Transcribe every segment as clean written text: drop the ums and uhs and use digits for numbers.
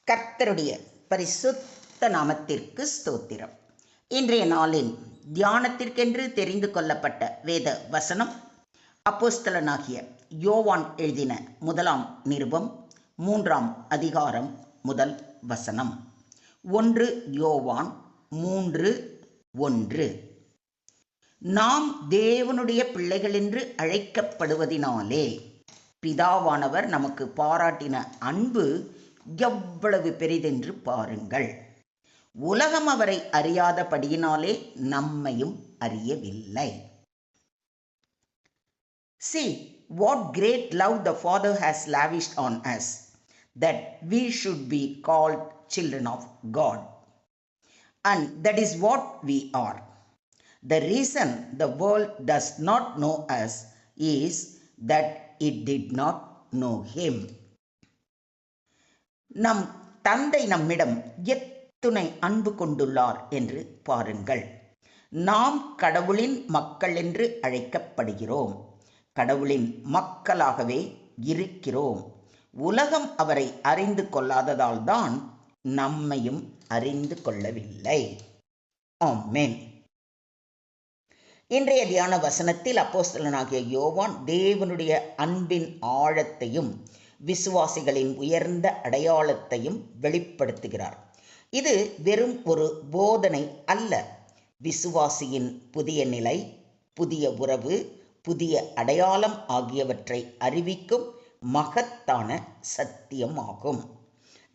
கர்த்தருடைய பரிசுத்த நாமத்திற்கு ஸ்தோத்திரம். இன்றைய நாளின் தியானத்திற்கென்று தெரிந்து கொள்ளப்பட்ட வேத வசனம் அப்போஸ்தலனாகிய யோவான் எழுதின 1 நிருபம் 3 அதிகாரம் முதல் வசனம். 1 யோவான் 3:1. நாம் தேவனுடைய பிள்ளைகள் என்று அழைக்கப்படுவதினாலே பிதாவானவர் நமக்கு பாராட்டின அன்பு எவ்வளவு பெரிதென்று பாருங்கள். உலகம் அவரை அறியாதபடியினாலே நம்மையும் அறியவில்லை. See what great love the Father has lavished on us, that we should be called children of God. And that is what we are. The reason the world does not know us is that it did not know Him. நம் தந்தை நம்மிடம் எத்துணை அன்பு கொண்டுள்ளார் என்று பாருங்கள். நாம் கடவுளின் மக்கள் என்று அழைக்கப்படுகிறோம். கடவுளின் மக்களாகவே இருக்கிறோம். உலகம் அவரை அறிந்து கொள்ளாததால் தான் நம்மையும் அறிந்து கொள்ளவில்லை. ஆமென். இன்றைய தியான வசனத்தில் அப்போஸ்தலனாகிய யோவான் தேவனுடைய அன்பின் ஆழத்தையும் விசுவாசிகளின் உயர்ந்த அடையாளத்தையும் வெளிப்படுத்துகிறார். இது வெறும் ஒரு போதனை அல்ல. விசுவாசியின் புதிய நிலை, புதிய உறவு, புதிய அடையாளம் ஆகியவற்றை அறிவிக்கும் மகத்தான சத்தியமாகும்.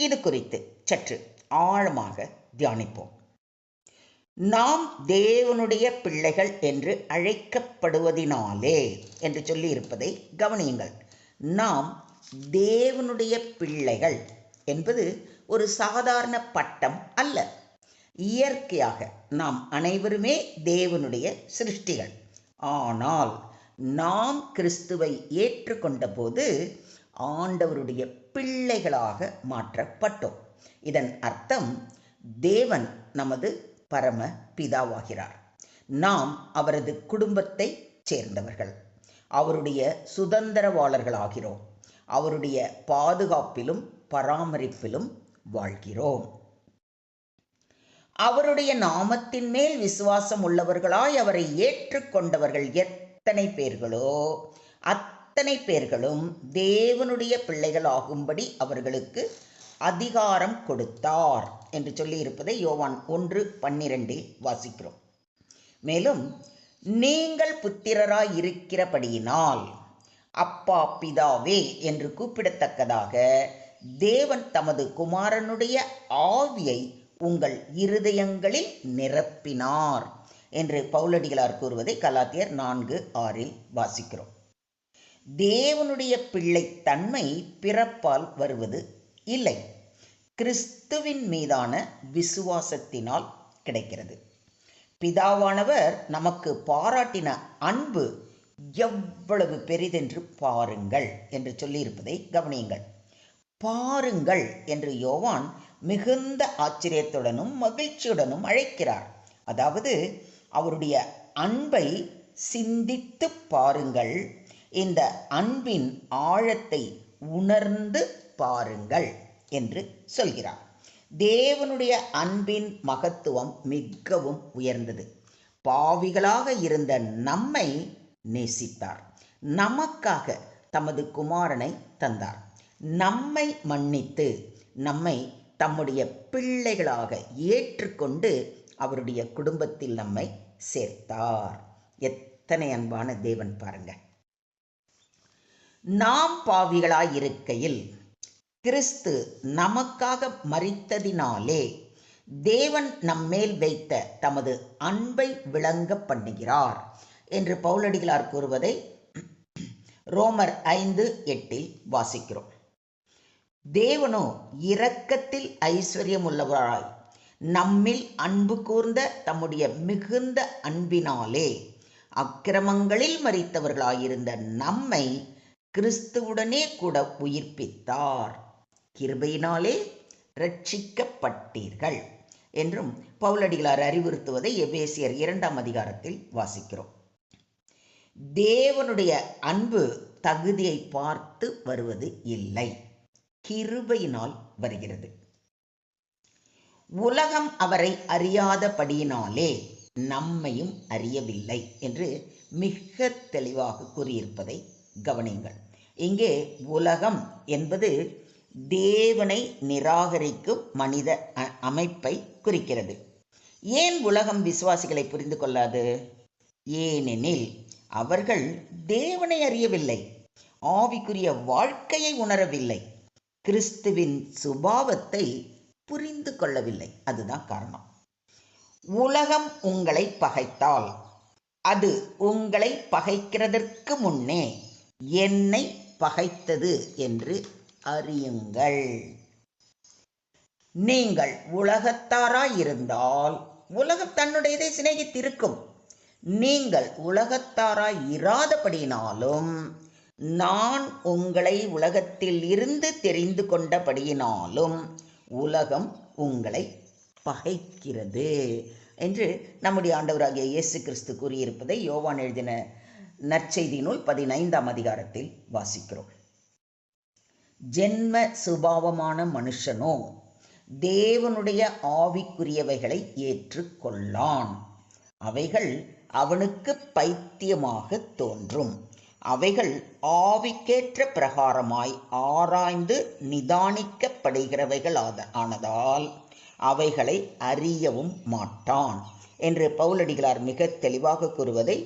இது குறித்து சற்று ஆழமாக தியானிப்போம். நாம் தேவனுடைய பிள்ளைகள் என்று அழைக்கப்படுவதினாலே என்று சொல்லி இருப்பதை கவனியுங்கள். நாம் தேவனுடைய பிள்ளைகள் என்பது ஒரு சாதாரண பட்டம் அல்ல. இயற்கையாக நாம் அனைவருமே தேவனுடைய சிருஷ்டிகள். ஆனால் நாம் கிறிஸ்துவை ஏற்றுக்கொண்ட போது ஆண்டவருடைய பிள்ளைகளாக மாற்றப்பட்டோம். இதன் அர்த்தம் தேவன் நமது பரம பிதாவாகிறார். நாம் அவரது குடும்பத்தை சேர்ந்தவர்கள். அவருடைய சுதந்திரவாளர்களாகிறோம். அவருடைய பாதுகாப்பிலும் பராமரிப்பிலும் வாழ்கிறோம். அவருடைய நாமத்தின் மேல் விசுவாசம் உள்ளவர்களாய் அவரை ஏற்றுக்கொண்டவர்கள் எத்தனை பேர்களோ அத்தனை பேர்களும் தேவனுடைய பிள்ளைகள் ஆகும்படி அவர்களுக்கு அதிகாரம் கொடுத்தார் என்று சொல்லி இருப்பதை யோவான் 1:12 வாசிக்கிறோம். மேலும் நீங்கள் புத்திரராய் இருக்கிறபடியினால் அப்பா பிதாவே என்று கூப்பிடத்தக்கதாக தேவன் தமது குமாரனுடைய ஆவியை உங்கள் இருதயங்களில் நிரப்பினார் என்று பவுலடிகளார் கூறுவதை கலாத்தியர் 4:6 வாசிக்கிறோம். தேவனுடைய பிள்ளைத்தன்மை பிறப்பால் வருவது இல்லை, கிறிஸ்துவின் மீதான விசுவாசத்தினால் கிடைக்கிறது. பிதாவானவர் நமக்கு பாராட்டின அன்பு எவ்வளவு பெரிதென்று பாருங்கள் என்று சொல்லியிருப்பதை கவனியுங்கள். பாருங்கள் என்று யோவான் மிகுந்த ஆச்சரியத்துடனும் மகிழ்ச்சியுடனும் அழைக்கிறார். அதாவது அவருடைய அன்பை சிந்தித்து பாருங்கள், இந்த அன்பின் ஆழத்தை உணர்ந்து பாருங்கள் என்று சொல்கிறார். தேவனுடைய அன்பின் மகத்துவம் மிகவும் உயர்ந்தது. பாவிகளாக இருந்த நம்மை நேசித்தார். நமக்காக தமது குமாரனை தந்தார். நம்மை மன்னித்து நம்மை தம்முடைய பிள்ளைகளாக ஏற்றுக்கொண்டு அவருடைய குடும்பத்தில் நம்மை சேர்த்தார். எத்தனை அன்பான தேவன் பாருங்க. நாம் பாவிகளாய் இருக்கையில் கிறிஸ்து நமக்காக மரித்ததினாலே தேவன் நம்மேல் வைத்த தமது அன்பை விளங்க பண்ணுகிறார் என்று பவுலடிகளார் கூறுவதை ரோமர் 5:8 வாசிக்கிறோம். தேவனோ இரக்கத்தில் ஐஸ்வர்யம் உள்ளவராய் நம்மில் அன்பு கூர்ந்த தம்முடைய மிகுந்த அன்பினாலே அக்கிரமங்களில் மரித்தவர்களாயிருந்த நம்மை கிறிஸ்துவுடனே கூட உயிர்ப்பித்தார். கிருபையினாலே ரட்சிக்கப்பட்டீர்கள் என்றும் பவுலடிகளார் அறிவுறுத்துவதை எபேசியர் 2 அதிகாரத்தில் வாசிக்கிறோம். தேவனுடைய அன்பு தகுதியை பார்த்து வருவது இல்லை, கிருபையினால் வருகிறது. உலகம் அவரை அறியாதபடியினாலே நம்மையும் அறியவில்லை என்று மிக தெளிவாக கூறியிருப்பதை கவனியுங்கள். இங்கே உலகம் என்பது தேவனை நிராகரிக்கும் மனித அமைப்பை குறிக்கிறது. ஏன் உலகம் விசுவாசிகளை புரிந்து கொள்ளாது? ஏனெனில் அவர்கள் தேவனை அறியவில்லை, ஆவிக்குரிய வாழ்க்கையை உணரவில்லை, கிறிஸ்துவின் சுபாவத்தை புரிந்து கொள்ளவில்லை. அதுதான் காரணம். உலகம் உங்களை பகைத்தால் அது உங்களை பகைக்கிறதற்கு முன்னே என்னை பகைத்தது என்று அறியுங்கள். நீங்கள் உலகத்தாராயிருந்தால் உலகம் தன்னுடையதை சிநேகித்திருக்கும். நீங்கள் உலகத்தாராய் இராதபடியினாலும் நான் உங்களை உலகத்தில் இருந்து தெரிந்து கொண்டபடியினாலும் உலகம் உங்களை பகைக்கிறது என்று நம்முடைய ஆண்டவராகிய இயேசு கிறிஸ்து கூறியிருப்பதை யோவான் எழுதின நற்செய்தி நூல் 15ஆம் அதிகாரத்தில் வாசிக்கிறோம். ஜென்ம சுபாவமான மனுஷனோ தேவனுடைய ஆவிக்குரியவைகளை ஏற்றுக்கொள்ளான். அவைகள் அவனுக்கு பைத்தியமாக தோன்றும். அவைகள் ஆவிக்கேற்ற பிரகாரமாய் ஆராய்ந்து நிதானிக்கப்படுகிறவைகள் ஆனதால் அவைகளை அறியவும் மாட்டான் என்று பவுலடிகளார் மிக தெளிவாக கூறுவதை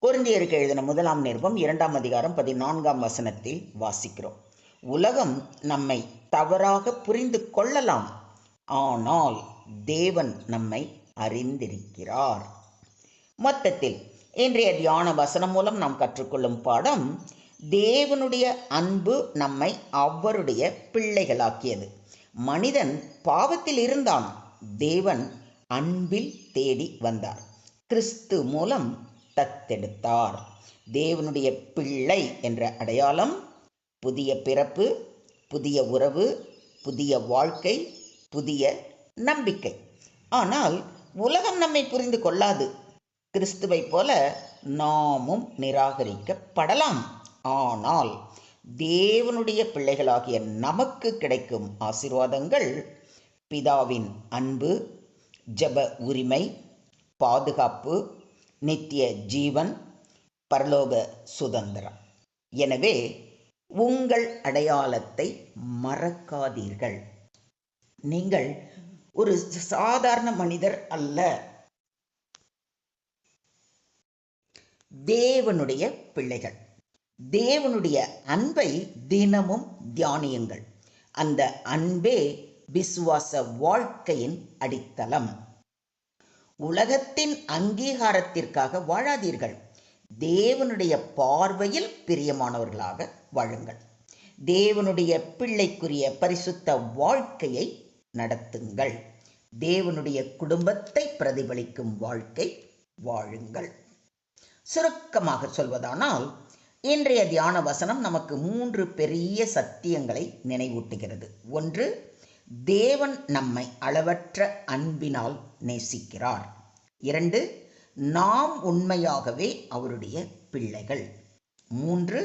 கொரிந்தியருக்கு எழுதின 1ஆம் நிருபம் 2ஆம் அதிகாரம் 14ஆம் வசனத்தில் வாசிக்கிறோம். உலகம் நம்மை தவறாக புரிந்து கொள்ளலாம், ஆனால் தேவன் நம்மை அறிந்திருக்கிறார். மொத்தத்தில் இன்றைய தியான வசனம் மூலம் நாம் கற்றுக்கொள்ளும் பாடம், தேவனுடைய அன்பு நம்மை அவருடைய பிள்ளைகளாக்கியது. மனிதன் பாவத்தில் இருந்தான், தேவன் அன்பில் தேடி வந்தார், கிறிஸ்து மூலம் தத்தெடுத்தார். தேவனுடைய பிள்ளை என்ற அடையாளம் புதிய பிறப்பு, புதிய உறவு, புதிய வாழ்க்கை, புதிய நம்பிக்கை. ஆனால் உலகம் நம்மை புரிந்து கொள்ளாது. கிறிஸ்துவை போல நாமும் நிராகரிக்கப்படலாம். ஆனால் தேவனுடைய பிள்ளைகளாகிய நமக்கு கிடைக்கும் ஆசீர்வாதங்கள் பிதாவின் அன்பு, ஜெப உரிமை, பாதுகாப்பு, நித்திய ஜீவன், பரலோக சுதந்திரம். எனவே உங்கள் அடையாளத்தை மறக்காதீர்கள். நீங்கள் ஒரு சாதாரண மனிதர் அல்ல, தேவனுடைய பிள்ளைகள். தேவனுடைய அன்பை தினமும் தியானியுங்கள். அந்த அன்பே விசுவாச வாழ்க்கையின் அடித்தளம். உலகத்தின் அங்கீகாரத்திற்காக வாழாதீர்கள். தேவனுடைய பார்வையில் பிரியமானவர்களாக வாழுங்கள். தேவனுடைய பிள்ளைக்குரிய பரிசுத்த வாழ்க்கையை நடத்துங்கள். தேவனுடைய குடும்பத்தை பிரதிபலிக்கும் வாழ்க்கை வாழுங்கள். சுருக்கமாக சொல்வதானால், இன்றைய தியான வசனம் நமக்கு 3 பெரிய சத்தியங்களை நினைவூட்டுகிறது. 1, தேவன் நம்மை அளவற்ற அன்பினால் நேசிக்கிறார். 2, நாம் உண்மையாகவே அவருடைய பிள்ளைகள். 3,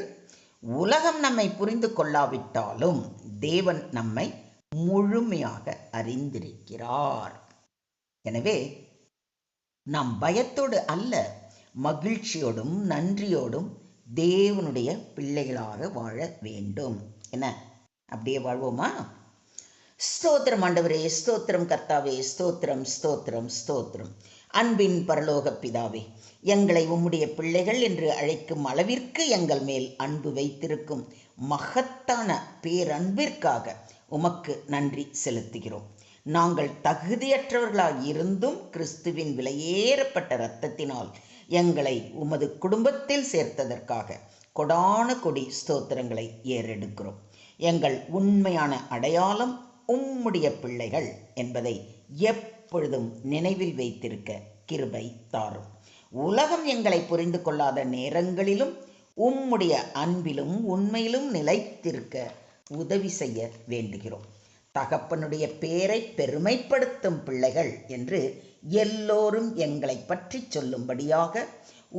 உலகம் நம்மை புரிந்து கொள்ளாவிட்டாலும் தேவன் நம்மை முழுமையாக அறிந்திருக்கிறார். எனவே நாம் பயத்தோடு அல்ல, மகிழ்ச்சியோடும் நன்றியோடும் தேவனுடைய பிள்ளைகளாக வாழ வேண்டும். என்ன, அப்படியே வாழ்வோமா? ஸ்தோத்திரம் ஆண்டவரே, ஸ்தோத்திரம் கர்த்தாவே, ஸ்தோத்திரம் ஸ்தோத்திரம் ஸ்தோத்திரம். அன்பின் பரலோக பிதாவே, எங்களை உம்முடைய பிள்ளைகள் என்று அழைக்கும் அளவிற்கு எங்கள் மேல் அன்பு வைத்திருக்கும் மகத்தான பேரன்பிற்காக உமக்கு நன்றி செலுத்துகிறோம். நாங்கள் தகுதியற்றவர்களாக இருந்தும் கிறிஸ்துவின் விலையேறப்பட்ட இரத்தத்தினால் எங்களை உமது குடும்பத்தில் சேர்த்ததற்காக கொடான கொடி ஸ்தோத்திரங்களை ஏறெடுக்கிறோம். எங்கள் உண்மையான அடையாளம் உம்முடைய பிள்ளைகள் என்பதை எப்பொழுதும் நினைவில் வைத்திருக்க கிருபை தாரும். உலகம் எங்களை புரிந்து கொள்ளாத நேரங்களிலும் உம்முடைய அன்பிலும் உண்மையிலும் நிலைத்திருக்க உதவி செய்ய வேண்டுகிறோம். தகப்பனுடைய பேரை பெருமைப்படுத்தும் பிள்ளைகள் என்று எல்லோரும் எங்களை பற்றி சொல்லும்படியாக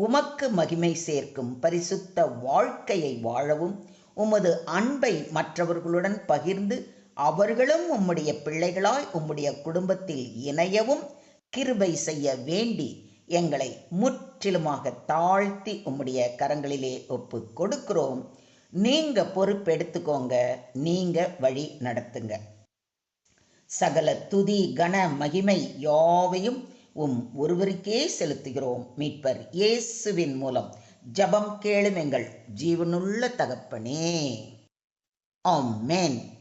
உமக்கு மகிமை சேர்க்கும் பரிசுத்த வாழ்க்கையை வாழவும், உமது அன்பை மற்றவர்களுடன் பகிர்ந்து அவர்களும் உம்முடைய பிள்ளைகளாய் உம்முடைய குடும்பத்தில் இணையவும் கிருபை செய்ய வேண்டி எங்களை முற்றிலுமாக தாழ்த்தி உம்முடைய கரங்களிலே ஒப்பு கொடுக்கிறோம். நீங்க பொறுப்பெடுத்துக்கோங்க, நீங்க வழி நடத்துங்க. சகல துதி கன மகிமை யாவையும் ஒருவருக்கே செலுத்துகிறோம். மீட்பர் இயேசுவின் மூலம் ஜெபம் கேளும் எங்கள் ஜீவனுள்ள தகப்பனே. ஆமென்.